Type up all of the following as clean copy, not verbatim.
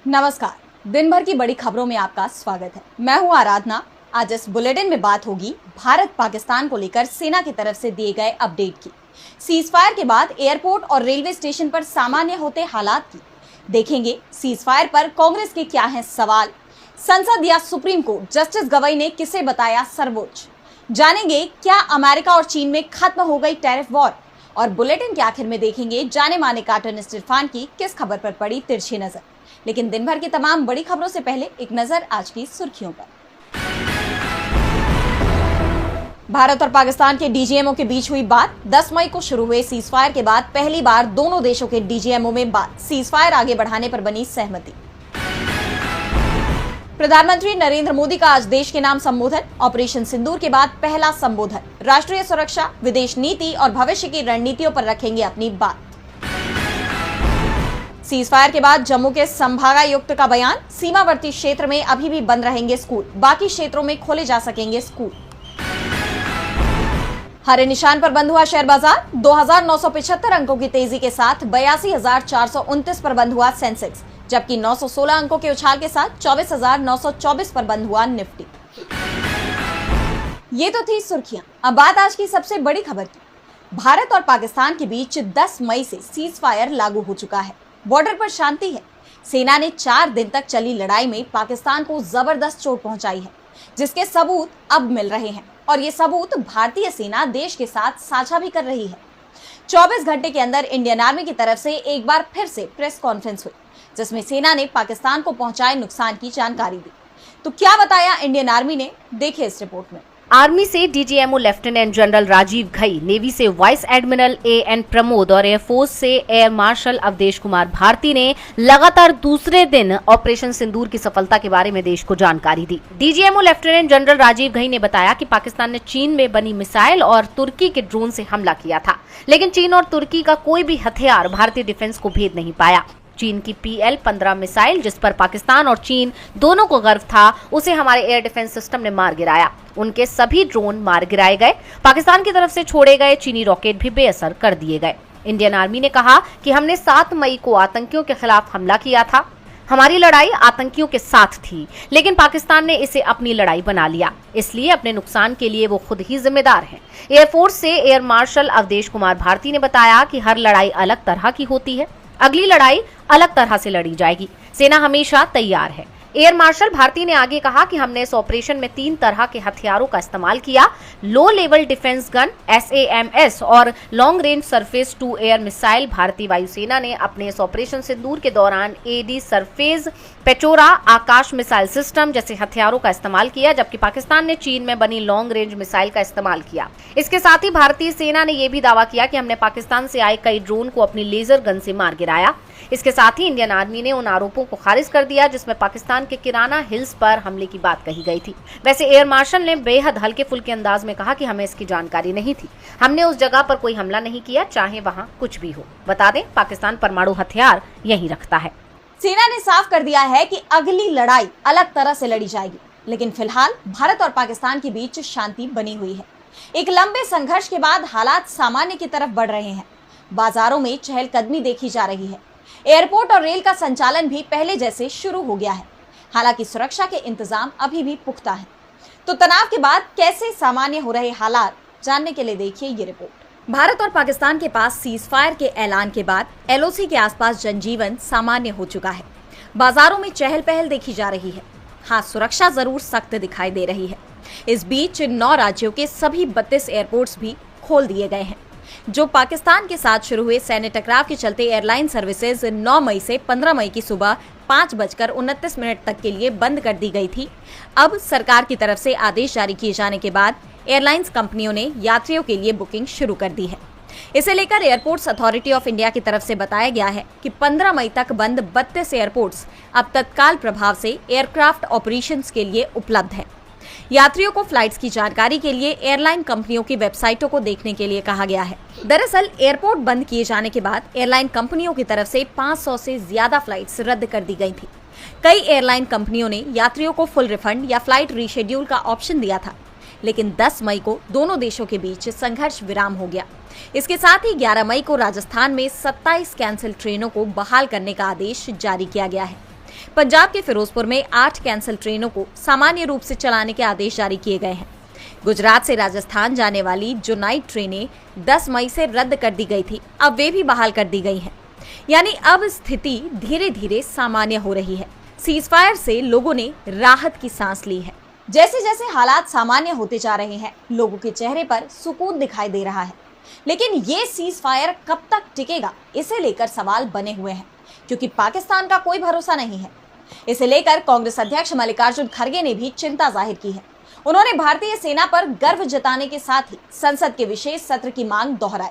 नमस्कार। दिन भर की बड़ी खबरों में आपका स्वागत है। मैं हूं आराधना। आज इस बुलेटिन में बात होगी भारत पाकिस्तान को लेकर सेना की तरफ से दिए गए अपडेट की, सीज फायर के बाद एयरपोर्ट और रेलवे स्टेशन पर सामान्य होते हालात की। देखेंगे सीज फायर पर कांग्रेस के क्या हैं सवाल, संसद या सुप्रीम कोर्ट, जस्टिस गवई ने किसे बताया सर्वोच्च। जानेंगे क्या अमेरिका और चीन में खत्म हो गई टैरिफ वॉर, और बुलेटिन के आखिर में देखेंगे जाने माने कार्टूनिस्ट इरफान की किस खबर पर पड़ी तिरछी नजर। लेकिन दिन भर की तमाम बड़ी खबरों से पहले एक नजर आज की सुर्खियों पर। भारत और पाकिस्तान के डीजीएमओ के बीच हुई बात। 10 मई को शुरू हुए सीज फायर के बाद पहली बार दोनों देशों के डीजीएमओ में बात, सीज फायर आगे बढ़ाने पर बनी सहमति। प्रधानमंत्री नरेंद्र मोदी का आज देश के नाम संबोधन, ऑपरेशन सिंदूर के बाद पहला संबोधन। राष्ट्रीय सुरक्षा, विदेश नीति और भविष्य की रणनीतियों पर रखेंगे अपनी बात। सीज फायर के बाद जम्मू के संभागायुक्त का बयान, सीमावर्ती क्षेत्र में अभी भी बंद रहेंगे स्कूल, बाकी क्षेत्रों में खोले जा सकेंगे स्कूल। हरे निशान पर बंद हुआ शेयर बाजार, 2975 अंकों की तेजी के साथ 82,429 पर बंद हुआ सेंसेक्स, जबकि 916 अंकों के उछाल के साथ 24,924 पर बंद हुआ निफ्टी। ये तो थी सुर्खियां। अब बात आज की सबसे बड़ी खबर की। भारत और पाकिस्तान के बीच 10 मई से सीज फायर लागू हो चुका है। बॉर्डर पर शांति है। सेना ने 4 दिन तक चली लड़ाई में पाकिस्तान को जबरदस्त चोट पहुंचाई है, जिसके सबूत अब मिल रहे हैं, और ये सबूत भारतीय सेना देश के साथ साझा भी कर रही है। 24 घंटे के अंदर इंडियन आर्मी की तरफ से एक बार फिर से प्रेस कॉन्फ्रेंस हुई, जिसमें सेना ने पाकिस्तान को पहुंचाए नुकसान की जानकारी दी। तो क्या बताया इंडियन आर्मी ने, देखिए इस रिपोर्ट में। आर्मी से DGMO lieutenant general Rajiv Ghai, navy से वाइस एडमिरल एएन प्रमोद और एयरफोर्स से एयर मार्शल अवधेश कुमार भारती ने लगातार दूसरे दिन ऑपरेशन सिंदूर की सफलता के बारे में देश को जानकारी दी। DGMO lieutenant general Rajiv Ghai ने बताया कि पाकिस्तान ने चीन में बनी मिसाइल और तुर्की के ड्रोन से हमला किया था, लेकिन चीन और तुर्की का कोई भी हथियार भारतीय डिफेंस को भेद नहीं पाया। चीन की PL-15 मिसाइल, जिस पर पाकिस्तान और चीन दोनों को गर्व था, उसे हमारे एयर डिफेंस सिस्टम ने मार गिराया। उनके सभी ड्रोन मार गिराए गए। पाकिस्तान की तरफ से छोड़े गए चीनी रॉकेट भी बेअसर कर दिए गए। इंडियन आर्मी ने कहा कि हमने 7 मई को आतंकियों के खिलाफ हमला किया था। हमारी लड़ाई आतंकियों के साथ थी, लेकिन पाकिस्तान ने इसे अपनी लड़ाई बना लिया, इसलिए अपने नुकसान के लिए वो खुद ही जिम्मेदार हैं। एयरफोर्स से एयर मार्शल अवधेश कुमार भारती ने बताया कि हर लड़ाई अलग तरह की होती है, अगली लड़ाई अलग तरह से लड़ी जाएगी। सेना हमेशा तैयार है। एयर मार्शल भारती ने आगे कहा कि हमने इस ऑपरेशन में 3 तरह के हथियारों का इस्तेमाल किया, low level defence gun SAMS और long range surface to air missile. भारतीय वायुसेना ने अपने इस ऑपरेशन सिंदूर के दौरान AD सरफेस, पेचोरा आकाश मिसाइल सिस्टम जैसे हथियारों का इस्तेमाल किया, जबकि पाकिस्तान ने चीन में बनी लॉन्ग रेंज मिसाइल का इस्तेमाल किया। इसके साथ ही भारतीय सेना ने यह भी दावा किया कि हमने पाकिस्तान से आए कई ड्रोन को अपनी लेजर गन से मार गिराया। इसके साथ ही इंडियन आर्मी ने उन आरोपों को खारिज कर दिया जिसमें पाकिस्तान के किराना हिल्स पर हमले की बात कही गई थी। वैसे एयर मार्शल ने बेहद हल्के फुल्के अंदाज में कहा कि हमें इसकी जानकारी नहीं थी, हमने उस जगह पर कोई हमला नहीं किया, चाहे वहां कुछ भी हो। बता दें, पाकिस्तान परमाणु हथियार यहीं रखता है। सेना ने साफ कर दिया है कि अगली लड़ाई अलग तरह से लड़ी जाएगी, लेकिन फिलहाल भारत और पाकिस्तान के बीच शांति बनी हुई है। एक लंबे संघर्ष के बाद हालात सामान्य की तरफ बढ़ रहे हैं। बाजारों में चहलकदमी देखी जा रही है। एयरपोर्ट और रेल का संचालन भी पहले जैसे शुरू हो गया है। हालांकि सुरक्षा के इंतजाम अभी भी पुख्ता हैं। तो तनाव के बाद कैसे सामान्य हो रहे हालात जानने के लिए देखिए ये रिपोर्ट। भारत और पाकिस्तान के पास सीज फायर के ऐलान के बाद LOC के आसपास जनजीवन सामान्य हो चुका है। बाजारों में चहल पहल देखी जा रही है। हाँ, सुरक्षा जरूर सख्त दिखाई दे रही है। इस बीच 9 राज्यों के सभी 32 एयरपोर्ट्स भी खोल दिए गए हैं। जो पाकिस्तान के साथ शुरू हुए सैन्य टकराव के चलते एयरलाइन सर्विसेज 9 मई से 15 मई की सुबह 5:29 तक के लिए बंद कर दी गई थी। अब सरकार की तरफ से आदेश जारी किए जाने के बाद एयरलाइंस कंपनियों ने यात्रियों के लिए बुकिंग शुरू कर दी है। इसे लेकर एयरपोर्ट्स अथॉरिटी ऑफ इंडिया की तरफ से बताया गया है कि 15 मई तक बंद 32 एयरपोर्ट्स अब तत्काल प्रभाव से एयरक्राफ्ट ऑपरेशंस के लिए उपलब्ध है। यात्रियों को फ्लाइट्स की जानकारी के लिए एयरलाइन कंपनियों की वेबसाइटों को देखने के लिए कहा गया है। दरअसल एयरपोर्ट बंद किए जाने के बाद एयरलाइन कंपनियों की तरफ से 500 से ज्यादा फ्लाइट्स रद्द कर दी गई थी। कई एयरलाइन कंपनियों ने यात्रियों को फुल रिफंड या फ्लाइट रीशेड्यूल का ऑप्शन दिया था, लेकिन 10 मई को दोनों देशों के बीच संघर्ष विराम हो गया। इसके साथ ही 11 मई को राजस्थान में 27 कैंसिल ट्रेनों को बहाल करने का आदेश जारी किया गया है। पंजाब के फिरोजपुर में 8 कैंसिल ट्रेनों को सामान्य रूप से चलाने के आदेश जारी किए गए हैं। गुजरात से राजस्थान जाने वाली जो नाइट ट्रेनें 10 मई से रद्द कर दी गई थी, अब वे भी बहाल कर दी गई हैं। यानी अब स्थिति धीरे धीरे सामान्य हो रही है। सीजफायर से लोगों ने राहत की सांस ली है। जैसे जैसे हालात सामान्य होते जा रहे हैं, लोगों के चेहरे पर सुकून दिखाई दे रहा है। लेकिन ये सीजफायर कब तक टिकेगा, इसे लेकर सवाल बने हुए हैं, क्योंकि पाकिस्तान का कोई भरोसा नहीं है। इसे लेकर कांग्रेस अध्यक्ष मल्लिकार्जुन खड़गे ने भी चिंता जाहिर की है। उन्होंने भारतीय सेना पर गर्व जताने के साथ ही संसद के विशेष सत्र की मांग दोहराई।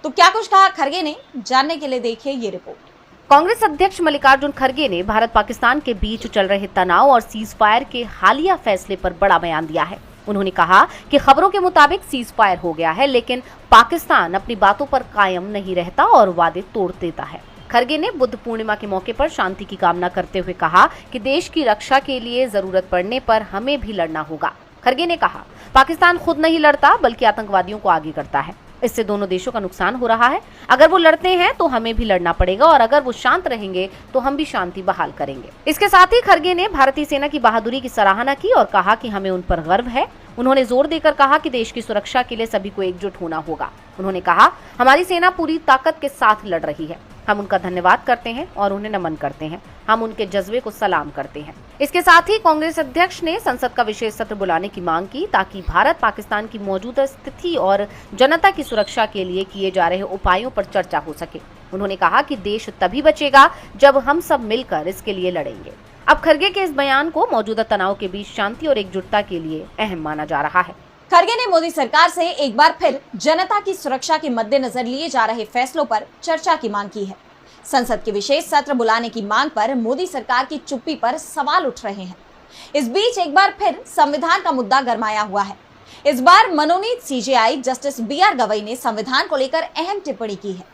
तो क्या कुछ कहा खड़गे ने, जानने के लिए देखिए ये रिपोर्ट। कांग्रेस अध्यक्ष मल्लिकार्जुन खड़गे ने भारत पाकिस्तान के बीच चल रहे तनाव और सीज फायर के हालिया फैसले पर बड़ा बयान दिया है। उन्होंने कहा कि खबरों के मुताबिक सीज फायर हो गया है, लेकिन पाकिस्तान अपनी बातों पर कायम नहीं रहता और वादे तोड़ देता है। खड़गे ने बुद्ध पूर्णिमा के मौके पर शांति की कामना करते हुए कहा कि देश की रक्षा के लिए जरूरत पड़ने पर हमें भी लड़ना होगा। खड़गे ने कहा, पाकिस्तान खुद नहीं लड़ता बल्कि आतंकवादियों को आगे करता है। इससे दोनों देशों का नुकसान हो रहा है। अगर वो लड़ते हैं तो हमें भी लड़ना पड़ेगा और अगर वो शांत रहेंगे तो हम भी शांति बहाल करेंगे। इसके साथ ही खड़गे ने भारतीय सेना की बहादुरी की सराहना की और कहा कि हमें उन पर गर्व है। उन्होंने जोर देकर कहा कि देश की सुरक्षा के लिए सभी को एकजुट होना होगा। उन्होंने कहा, हमारी सेना पूरी ताकत के साथ लड़ रही है। हम उनका धन्यवाद करते हैं और उन्हें नमन करते हैं। हम उनके जज्बे को सलाम करते हैं। इसके साथ ही कांग्रेस अध्यक्ष ने संसद का विशेष सत्र बुलाने की मांग की ताकि भारत पाकिस्तान की मौजूदा स्थिति और जनता की सुरक्षा के लिए किए जा रहे उपायों पर चर्चा हो सके। उन्होंने कहा कि देश तभी बचेगा जब हम सब मिलकर इसके लिए लड़ेंगे। अब खड़गे के इस बयान को मौजूदा तनाव के बीच शांति और एकजुटता के लिए अहम माना जा रहा है। खड़गे ने मोदी सरकार से एक बार फिर जनता की सुरक्षा के मद्देनजर लिए जा रहे फैसलों पर चर्चा की मांग की है। संसद के विशेष सत्र बुलाने की मांग पर मोदी सरकार की चुप्पी पर सवाल उठ रहे हैं। इस बीच एक बार फिर संविधान का मुद्दा गरमाया हुआ है। इस बार मनोनीत सीजेआई जस्टिस BR गवई ने संविधान को लेकर अहम टिप्पणी की है।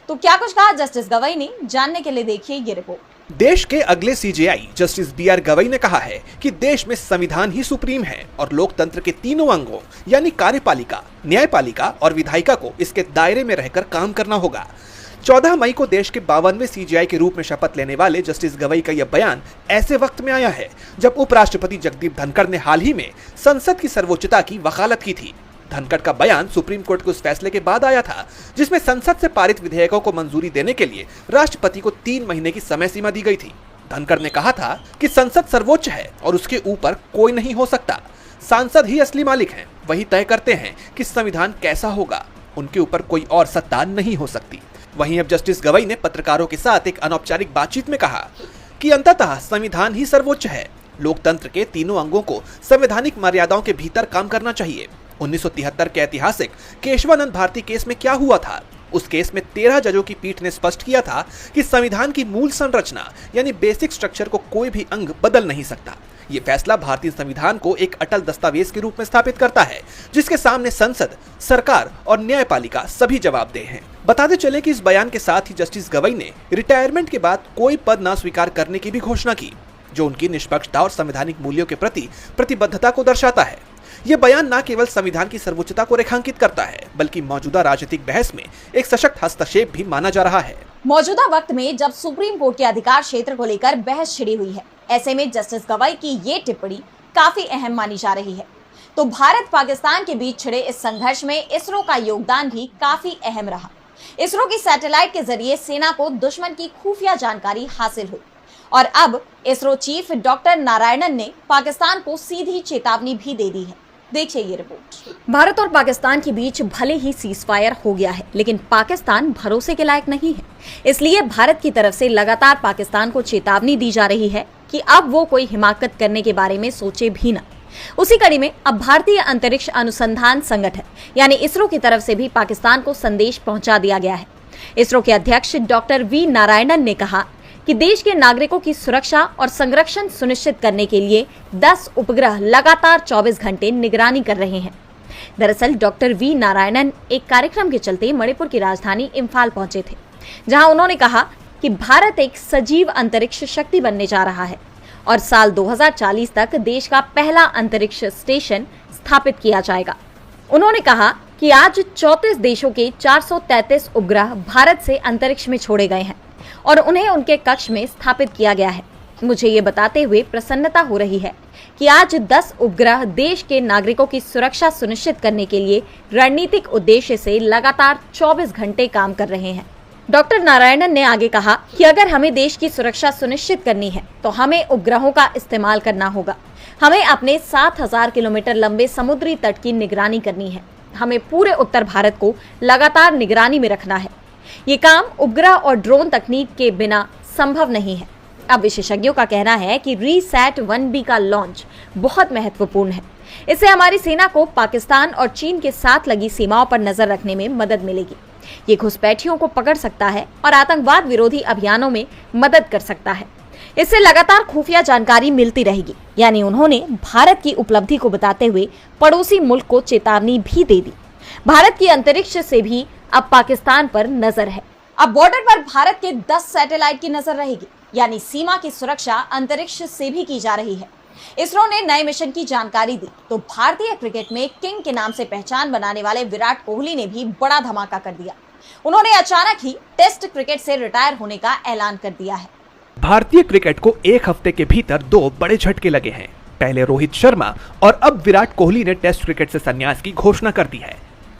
तो क्या कुछ कहा जस्टिस गवई ने, जानने के लिए देखिए ये रिपोर्ट। देश के अगले सीजेआई जस्टिस BR गवई ने कहा है कि देश में संविधान ही सुप्रीम है और लोकतंत्र के तीनों अंगों यानी कार्यपालिका, न्यायपालिका और विधायिका को इसके दायरे में रहकर काम करना होगा। 14 मई को देश के 52वें सीजेआई के रूप में शपथ लेने वाले जस्टिस गवई का यह बयान ऐसे वक्त में आया है जब उपराष्ट्रपति जगदीप धनखड़ ने हाल ही में संसद की सर्वोच्चता की वकालत की थी। धनखड़ का बयान सुप्रीम कोर्ट के उस फैसले के बाद आया था जिसमें संसद से पारित विधेयकों को मंजूरी देने के लिए राष्ट्रपति को 3 महीने की समय सीमा दी गई थी। धनखड़ ने कहा था कि संसद सर्वोच्च है और उसके ऊपर कोई नहीं हो सकता। सांसद ही असली मालिक हैं, वही तय करते हैं कि संविधान कैसा होगा, उनके ऊपर कोई और सत्ता नहीं हो सकती। वहीं अब जस्टिस गवई ने पत्रकारों के साथ एक अनौपचारिक बातचीत में कहा कि अंततः संविधान ही सर्वोच्च है। लोकतंत्र के तीनों अंगों को संवैधानिक मर्यादाओं के भीतर काम करना चाहिए। 1973 के ऐतिहासिक केशवानंद भारती केस में क्या हुआ था? उस केस में 13 जजों की पीठ ने स्पष्ट किया था कि संविधान की मूल संरचना यानी बेसिक स्ट्रक्चर को कोई भी अंग बदल नहीं सकता। ये फैसला भारतीय संविधान को एक अटल दस्तावेज के रूप में स्थापित करता है जिसके सामने संसद, सरकार और न्यायपालिका सभी जवाबदेह हैं। बताते चले कि इस बयान के साथ ही जस्टिस गवई ने रिटायरमेंट के बाद कोई पद न स्वीकार करने की भी घोषणा की, जो उनकी निष्पक्षता और संवैधानिक मूल्यों के प्रति प्रतिबद्धता को दर्शाता है। यह बयान न केवल संविधान की सर्वोच्चता को रेखांकित करता है बल्कि मौजूदा राजनीतिक बहस में एक सशक्त हस्तक्षेप भी माना जा रहा है। मौजूदा वक्त में जब सुप्रीम कोर्ट के अधिकार क्षेत्र को लेकर बहस छिड़ी हुई है, ऐसे में जस्टिस गवई की ये टिप्पणी काफी अहम मानी जा रही है। तो भारत पाकिस्तान के बीच छिड़े इस संघर्ष में इसरो का योगदान भी काफी अहम रहा। इसरो की सैटेलाइट के जरिए सेना को दुश्मन की खुफिया जानकारी हासिल हुई और अब इसरो चीफ डॉक्टर नारायणन ने पाकिस्तान को सीधी चेतावनी भी दे दी है। देखिए ये रिपोर्ट। भारत और पाकिस्तान के बीच भले ही सीजफायर हो गया है, लेकिन पाकिस्तान भरोसे के लायक नहीं है। इसलिए भारत की तरफ से लगातार पाकिस्तान को चेतावनी दी जा रही है कि अब वो कोई हिमाकत करने के बारे में सोचे भी ना। उसी कड़ी में अब भारतीय अंतरिक्ष अनुसंधान संगठन यानी इसरो की तरफ से भी पाकिस्तान को संदेश पहुंचा दिया गया है। इसरो के अध्यक्ष डॉक्टर वी नारायणन ने कहा कि देश के नागरिकों की सुरक्षा और संरक्षण सुनिश्चित करने के लिए 10 उपग्रह लगातार 24 घंटे निगरानी कर रहे हैं। दरअसल डॉक्टर वी नारायणन एक कार्यक्रम के चलते मणिपुर की राजधानी इम्फाल पहुंचे थे, जहां उन्होंने कहा कि भारत एक सजीव अंतरिक्ष शक्ति बनने जा रहा है और साल 2040 तक देश का पहला अंतरिक्ष स्टेशन स्थापित किया जाएगा। उन्होंने कहा कि आज 34 देशों के 433 उपग्रह भारत से अंतरिक्ष में छोड़े गए हैं और उन्हें उनके कक्ष में स्थापित किया गया है। मुझे ये बताते हुए प्रसन्नता हो रही है कि आज 10 उपग्रह देश के नागरिकों की सुरक्षा सुनिश्चित करने के लिए रणनीतिक उद्देश्य से लगातार 24 घंटे काम कर रहे हैं। डॉक्टर नारायणन ने आगे कहा कि अगर हमें देश की सुरक्षा सुनिश्चित करनी है तो हमें उपग्रहों का इस्तेमाल करना होगा। हमें अपने 7000 किलोमीटर लंबे समुद्री तट की निगरानी करनी है। हमें पूरे उत्तर भारत को लगातार निगरानी में रखना है। ये काम उपग्रह और ड्रोन तकनीक के बिना संभव नहीं है। अब विशेषज्ञों का कहना है कि रीसैट 1B का लॉन्च बहुत महत्वपूर्ण है। इससे हमारी सेना को पाकिस्तान और चीन के साथ लगी सीमाओं पर नजर रखने में मदद मिलेगी। ये घुसपैठियों को पकड़ सकता है और आतंकवाद विरोधी अभियानों में मदद कर सकता है। इससे लगातार खुफिया जानकारी मिलती रहेगी। यानी उन्होंने भारत की उपलब्धि को बताते हुए पड़ोसी मुल्क को चेतावनी भी दे दी। भारत की अंतरिक्ष से भी अब पाकिस्तान पर नजर है। अब बॉर्डर पर भारत के 10 सैटेलाइट की नजर रहेगी। यानी सीमा की सुरक्षा अंतरिक्ष से भी की जा रही है। इसरो ने नए मिशन की जानकारी दी तो भारतीय क्रिकेट में किंग के नाम से पहचान बनाने वाले विराट कोहली ने भी बड़ा धमाका कर दिया। उन्होंने अचानक ही टेस्ट क्रिकेट से रिटायर होने का ऐलान कर दिया है। भारतीय क्रिकेट को एक हफ्ते के भीतर 2 बड़े झटके लगे हैं। पहले रोहित शर्मा और अब विराट कोहली ने टेस्ट क्रिकेट से संन्यास की घोषणा कर दी है।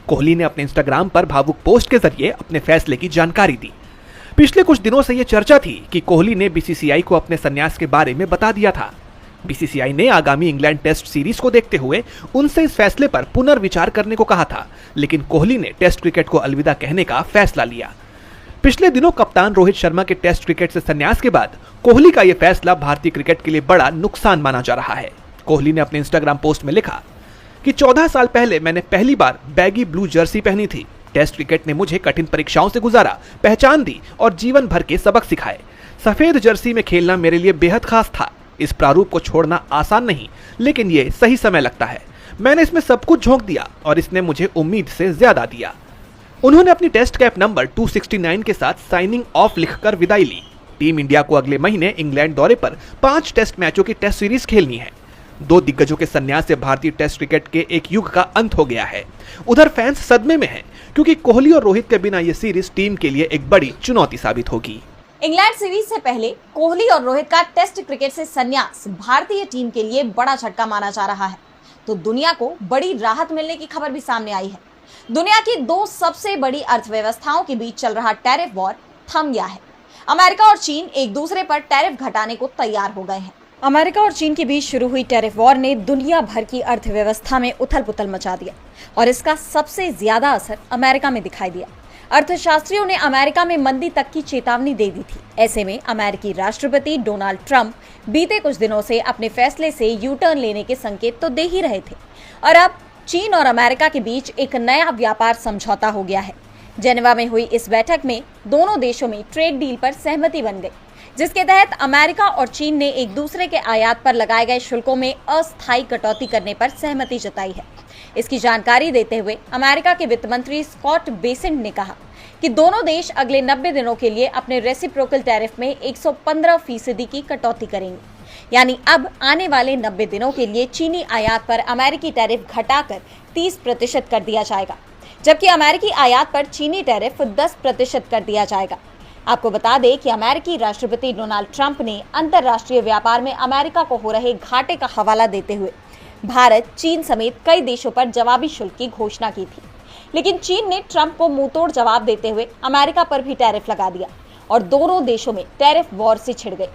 कोहली ने अपने इंस्टाग्राम पर भावुक पोस्ट के जरिए अपने फैसले की जानकारी दी। पिछले कुछ दिनों से यह चर्चा थी कि कोहली ने बीसीसीआई को अपने संन्यास के बारे में बता दिया था। बीसीसीआई ने आगामी इंग्लैंड टेस्ट सीरीज को देखते हुए उनसे इस फैसले पर पुनर्विचार करने को कहा था, लेकिन कोहली ने टेस्ट क्रिकेट को अलविदा कहने का फैसला लिया। पिछले दिनों कप्तान रोहित शर्मा के टेस्ट क्रिकेट से संन्यास के बाद कोहली का यह फैसला भारतीय क्रिकेट के लिए बड़ा नुकसान माना जा रहा है। कोहली ने अपने इंस्टाग्राम पोस्ट में लिखा कि 14 साल पहले मैंने पहली बार बैगी ब्लू जर्सी पहनी थी। टेस्ट क्रिकेट ने मुझे कठिन परीक्षाओं से गुजारा, पहचान दी और जीवन भर के सबक सिखाए। सफेद जर्सी में खेलना मेरे लिए बेहद खास था। इस प्रारूप को छोड़ना आसान नहीं, लेकिन ये सही समय लगता है। मैंने इसमें सब कुछ झोंक दिया और इसने मुझे उम्मीद से ज्यादा दिया। उन्होंने अपनी टेस्ट कैप नंबर 269 के साथ साइनिंग ऑफ लिखकर विदाई ली। टीम इंडिया को अगले महीने इंग्लैंड दौरे पर 5 टेस्ट मैचों की टेस्ट सीरीज खेलनी है। 2 दिग्गजों के संन्यास से भारतीय टेस्ट क्रिकेट के एक युग का अंत हो गया है। उधर फैंस सदमे में हैं, क्योंकि कोहली और रोहित के बिना यह सीरीज टीम के लिए एक बड़ी चुनौती साबित होगी। इंग्लैंड सीरीज से पहले कोहली और रोहित का टेस्ट क्रिकेट से संन्यास भारतीय टीम के लिए बड़ा झटका माना जा रहा है। तो दुनिया को बड़ी राहत मिलने की खबर भी सामने आई है। दुनिया की 2 सबसे बड़ी अर्थव्यवस्थाओं के बीच चल रहा टैरिफ वॉर थम गया है। अमेरिका और चीन एक दूसरे पर टैरिफ घटाने को तैयार हो गए हैं। अमेरिका और चीन के बीच शुरू हुई टैरिफ वॉर ने दुनिया भर की अर्थव्यवस्था में उथल-पुथल मचा दिया और इसका सबसे ज्यादा असर अमेरिका में दिखाई दिया। अर्थशास्त्रियों ने अमेरिका में मंदी तक की चेतावनी दे दी थी। ऐसे में अमेरिकी राष्ट्रपति डोनाल्ड ट्रंप बीते कुछ दिनों से अपने फैसले से यू टर्न लेने के संकेत तो दे ही रहे थे और अब चीन और अमेरिका के बीच एक नया व्यापार समझौता हो गया है। जेनेवा में हुई इस बैठक में दोनों देशों में ट्रेड डील पर सहमति बन गई, जिसके तहत अमेरिका और चीन ने एक दूसरे के आयात पर लगाए गए शुल्कों में अस्थायी कटौती करने पर सहमति जताई है। इसकी जानकारी देते हुए अमेरिका के वित्त मंत्री स्कॉट बेसेंट ने कहा कि दोनों देश अगले 90 दिनों के लिए अपने रेसिप्रोकल टैरिफ में 115% की कटौती करेंगे। यानी अब आने वाले 90 दिनों के लिए चीनी आयात पर अमेरिकी टैरिफ घटाकर 30% कर दिया जाएगा, जबकि अमेरिकी आयात पर चीनी टैरिफ 10% कर दिया जाएगा। आपको बता दें कि अमेरिकी राष्ट्रपति डोनाल्ड ट्रंप ने अंतर्राष्ट्रीय व्यापार में अमेरिका को हो रहे घाटे का हवाला देते हुए भारत, चीन समेत कई देशों पर जवाबी शुल्क की घोषणा की थी, लेकिन चीन ने ट्रंप को मुंहतोड़ जवाब देते हुए अमेरिका पर भी टैरिफ लगा दिया और दोनों देशों में टैरिफ वॉर से छिड़ गई।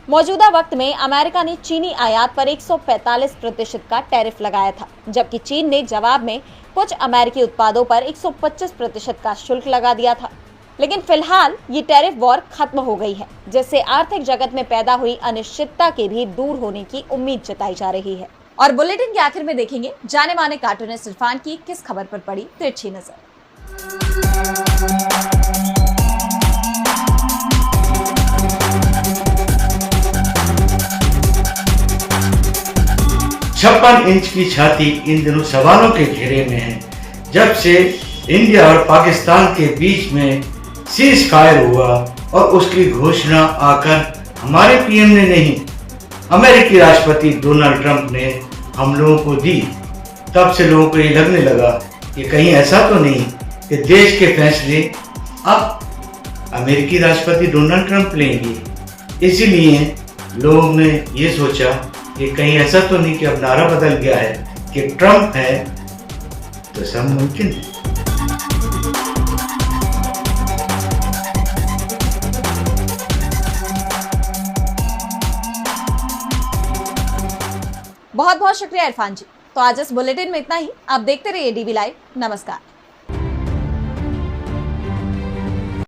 मौजूदा वक्त में अमेरिका ने चीनी आयात पर 145% का टैरिफ लगाया था, जबकि चीन ने जवाब में कुछ अमेरिकी उत्पादों पर 125% का शुल्क लगा दिया था। लेकिन फिलहाल ये टैरिफ वॉर खत्म हो गई है, जिससे आर्थिक जगत में पैदा हुई अनिश्चितता के भी दूर होने की उम्मीद जताई जा रही है। और बुलेटिन के आखिर में देखेंगे जाने माने कार्टूनिस्ट इरफान की किस खबर पर पड़ी तिरछी नजर। 56 इंच की छाती इन दिनों सवालों के घेरे में है। जब से इंडिया और पाकिस्तान के बीच में सीज फायर हुआ और उसकी घोषणा आकर हमारे पीएम ने नहीं, अमेरिकी राष्ट्रपति डोनाल्ड ट्रंप ने हम लोगों को दी, तब से लोगों को ये लगने लगा कि कहीं ऐसा तो नहीं कि देश के फैसले अब अमेरिकी राष्ट्रपति डोनाल्ड ट्रंप लेंगे। इसीलिए लोगों ने ये सोचा कि कहीं ऐसा तो नहीं कि अब नारा बदल गया है कि ट्रम्प है तो सब मुमकिन है। बहुत बहुत शुक्रिया इरफान जी। तो आज इस बुलेटिन में इतना ही। आप देखते रहिए डीवी लाइव। नमस्कार।